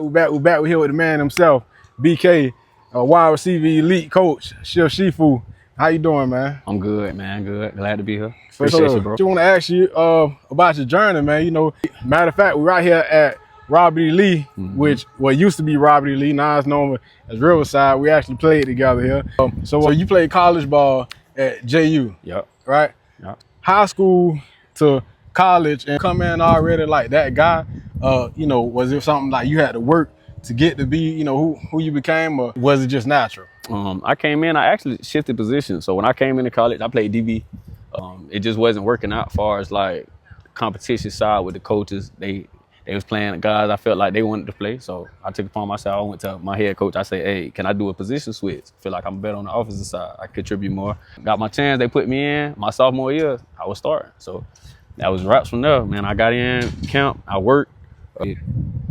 We're back here with the man himself, BK, wide receiver elite coach, Shifu. How you doing, man? I'm good, man. Good. Glad to be here. Appreciate you, bro. Just want to ask you about your journey, man. You know, matter of fact, we're right here at Robert E. Lee, which used to be Robert E. Lee, now it's known as Riverside. We actually played together here. So you played college ball at JU, Yep. right? Yep. High school to college and come in already like that guy. You know, was it something like you had to work to get to be, you know, who you became, or was it just natural? I came in, I actually shifted positions. So when I came into college, I played DB. It just wasn't working out as far as like competition side with the coaches. They was playing the guys I felt like they wanted to play. So I took it upon myself. I went to my head coach. I said, hey, can I do a position switch? I feel like I'm better on the offensive side. I contribute more. Got my chance. They put me in. My sophomore year, I was starting. So that was wraps from there, man. I got in camp. I worked.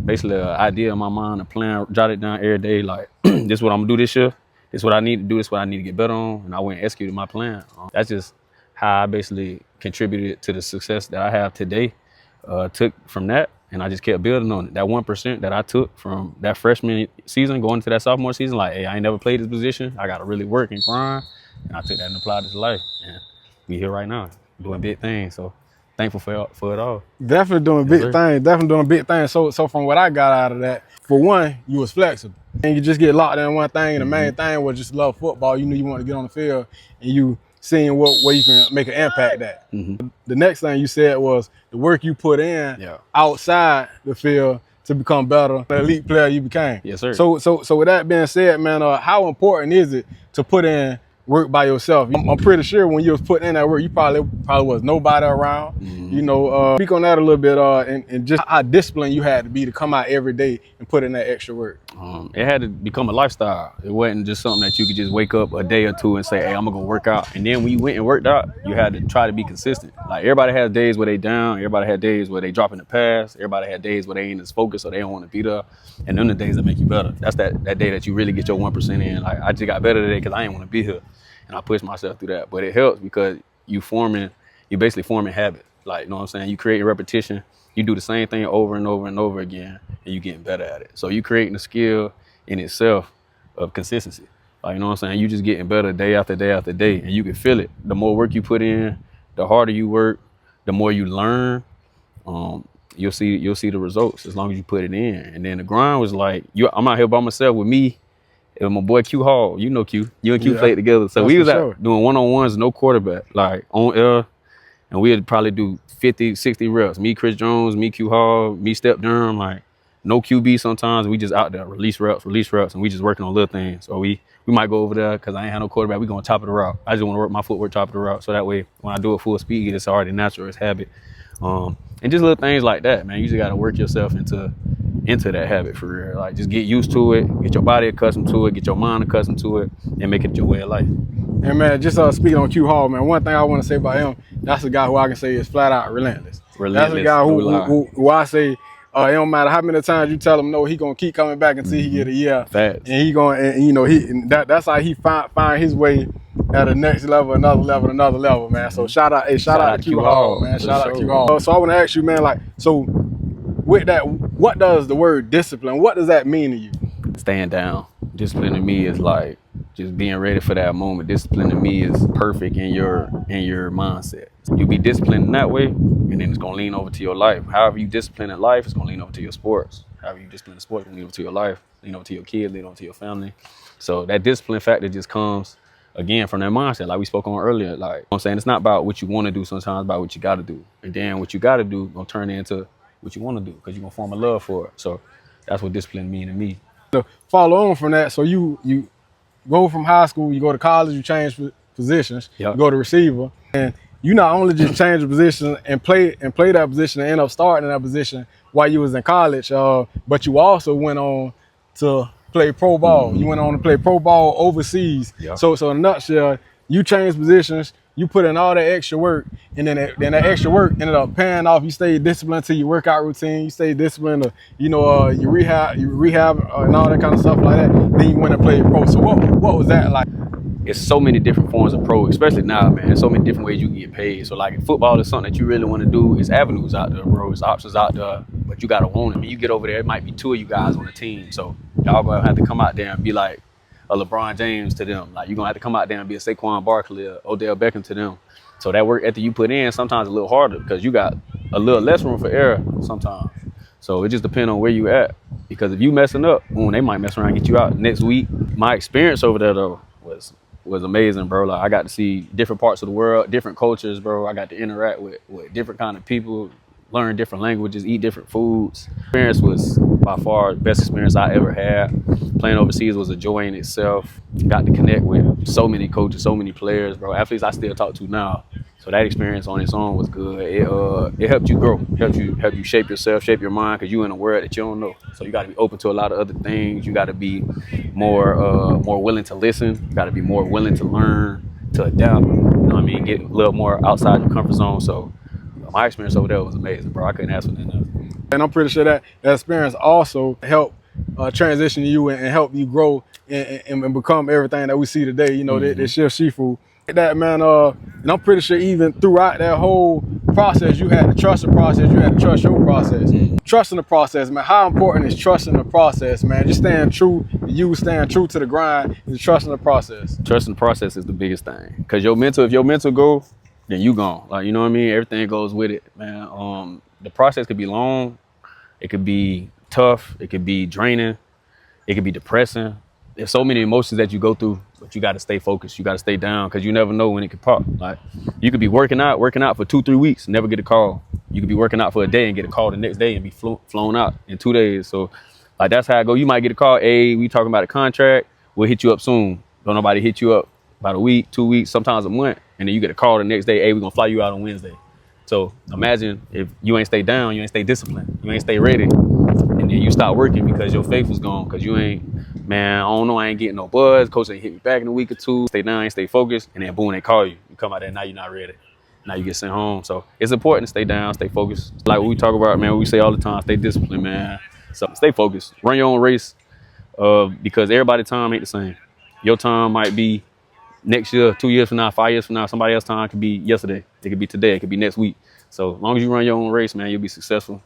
Basically an idea in my mind, a plan, jot it down every day. Like, this is what I'm gonna do this year. This is what I need to do. This is what I need to get better on. And I went and executed my plan. That's just how I basically contributed to the success that I have today. Took from that, and I just kept building on it. That 1% that I took from that freshman season going into that sophomore season, like, hey, I ain't never played this position. I got to really work and grind. And I took that and applied it to life. And we here right now doing big things. So thankful for it all. Definitely doing big things. Definitely doing big things. So from what I got out of that, for one, you was flexible. And you just get locked in one thing. And the main thing was just love football. You knew you wanted to get on the field, and you seeing where you can make an impact at. The next thing you said was the work you put in outside the field to become better, the elite player you became. Yes, sir. So with that being said, man, how important is it to put in work by yourself? I'm pretty sure when you was putting in that work, you probably was nobody around. You know, speak on that a little bit, and just how disciplined you had to be to come out every day and put in that extra work. It had to become a lifestyle. It wasn't just something that you could just wake up a day or two and say, hey, I'm gonna go work out. And then when you went and worked out, you had to try to be consistent. Like, everybody has days where they down. Everybody had days where they drop in the pass. Everybody had days where they ain't as focused or they don't want to be there. And them the days that make you better. That's that day that you really get your 1% in. Like, I just got better today because I ain't want to be here. And I pushed myself through that. But it helps because you basically forming habit. Like, you know what I'm saying? You create repetition. You do the same thing over and over and over again, and you getting better at it. So you creating a skill in itself of consistency. Like, you know what I'm saying? You just getting better day after day after day, and you can feel it. The more work you put in, the harder you work, the more you learn. You'll see the results as long as you put it in. And then the grind was like, I'm out here by myself with me. And my boy Q Hall, you know Q. You and Q played together. So we was out doing one-on-ones, no quarterback, like on air. And we'd probably do 50, 60 reps. Me, Chris Jones, me, Q Hall, me, Step Durham, like no QB sometimes. We just out there, release reps, and we just working on little things. So we might go over there because I ain't had no quarterback. We going top of the route. I just want to work my footwork top of the route. So that way, when I do it full speed, it's already natural, it's habit. And just little things like that, man. You just got to work yourself into that habit for real. Like, just get used to it, get your body accustomed to it, get your mind accustomed to it, and make it your way of life. And man, just speaking on Q Hall, man, one thing I want to say about him, that's a guy who I can say is flat out relentless. That's a guy who I say, it don't matter how many times you tell him no, he gonna keep coming back until he get a year. Facts. And he gonna, and you know, that's how he find his way at the next level, another level, man. So shout out to Q Hall, man. Shout out to Q Hall. So I want to ask you, man, like, so with that, what does the word discipline, what does that mean to you? Staying down. Discipline to me is like just being ready for that moment. Discipline to me is perfect in your mindset. You be disciplined in that way, and then it's gonna lean over to your life. However you discipline in life, it's gonna lean over to your sports. However you discipline in sports, it's gonna lean over to your life, lean over to your kids, lean over to your family. So that discipline factor just comes again from that mindset, like we spoke on earlier. Like, you know what I'm saying, it's not about what you want to do, sometimes about what you got to do. And then what you got to do gonna turn into what you want to do because you're gonna form a love for it. So that's what discipline mean to me. To follow on from that, so you go from high school, you go to college, you change positions, you go to receiver, and you not only just change the position and play that position and end up starting in that position while you was in college, but you also went on to play pro ball. You went on to play pro ball overseas. So in a nutshell, you changed positions, you put in all that extra work, and then that extra work ended up paying off. You stayed disciplined to your workout routine. You stayed disciplined to, your rehab and all that kind of stuff like that. Then you went and played pro. So what was that like? it's so many different forms of pro, especially now, man. There's so many different ways you can get paid. So like if football is something that you really want to do, it's avenues out there, bro. It's options out there, but you gotta want it. When you get over there, it might be 2 of you guys on the team. So y'all gonna have to come out there and be like a LeBron James to them. Like you're gonna have to come out there and be a Saquon Barkley or Odell Beckham to them. So that work ethic you put in sometimes a little harder because you got a little less room for error sometimes. So it just depends on where you at. Because if you messing up, they might mess around and get you out next week. My experience over there though was amazing, bro. Like I got to see different parts of the world, different cultures, bro. I got to interact with different kind of people, learn different languages, eat different foods. Experience was by far the best experience I ever had. Playing overseas was a joy in itself. Got to connect with so many coaches, so many players, bro. Athletes I still talk to now. So that experience on its own was good. It helped you grow, helped you shape yourself, shape your mind, because you in a world that you don't know. So you got to be open to a lot of other things. You got to be more willing to listen. You got to be more willing to learn, to adapt. You know what I mean? Get a little more outside your comfort zone. So my experience over there was amazing, bro. I couldn't ask for nothing else. And I'm pretty sure that experience also helped transition you and help you grow and become everything that we see today. You know, this Chef Shifu. That, man, and I'm pretty sure even throughout that whole process, you had to trust the process, you had to trust your process. Trusting the process, man. How important is trusting the process, man? Just staying true to the grind and trusting the process. Trusting the process is the biggest thing. Because if your mental go, then you gone. Like, you know what I mean? Everything goes with it, man. The process could be long, it could be tough, it could be draining, it could be depressing. There's so many emotions that you go through, but you got to stay focused. You got to stay down because you never know when it could pop. Like you could be working out for 2-3 weeks, never get a call. You could be working out for a day and get a call the next day and be flown out in 2 days. So like that's how it go. You might get a call. Hey, we talking about a contract. We'll hit you up soon. Don't nobody hit you up about a week, 2 weeks, sometimes a month, and then you get a call the next day. Hey, we're gonna fly you out on Wednesday. So imagine if you ain't stay down, you ain't stay disciplined, you ain't stay ready, and then you stop working because your faith was gone because you ain't, man, I don't know, I ain't getting no buzz. Coach ain't hit me back in a week or two. Stay down, ain't stay focused, and then boom, they call you. You come out there, now you're not ready. Now you get sent home. So it's important to stay down, stay focused. Like what we talk about, man, we say all the time, stay disciplined, man. So stay focused, run your own race because everybody's time ain't the same. Your time might be next year, 2 years from now, 5 years from now. Somebody else's time could be yesterday. It could be today. It could be next week. So as long as you run your own race, man, you'll be successful.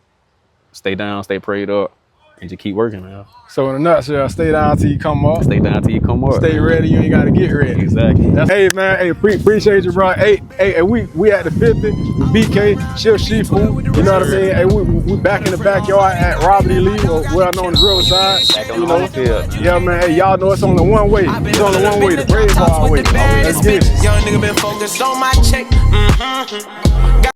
Stay down, stay prayed up, and just keep working, man. So in a nutshell, stay down till you come up. Stay down till you come up. Stay ready, you ain't got to get ready. Exactly. Hey, man, hey, appreciate you, bro. Hey, we at the 50 with BK, Chef Shifu, you know what I mean? Hey, we back in the backyard at Robert E. Lee, or well known as Riverside. Back on the home field. Yeah, man, hey, y'all know it's only one way. It's only one way, the BraveHeart way. Let's get it. Young nigga been focused on my check.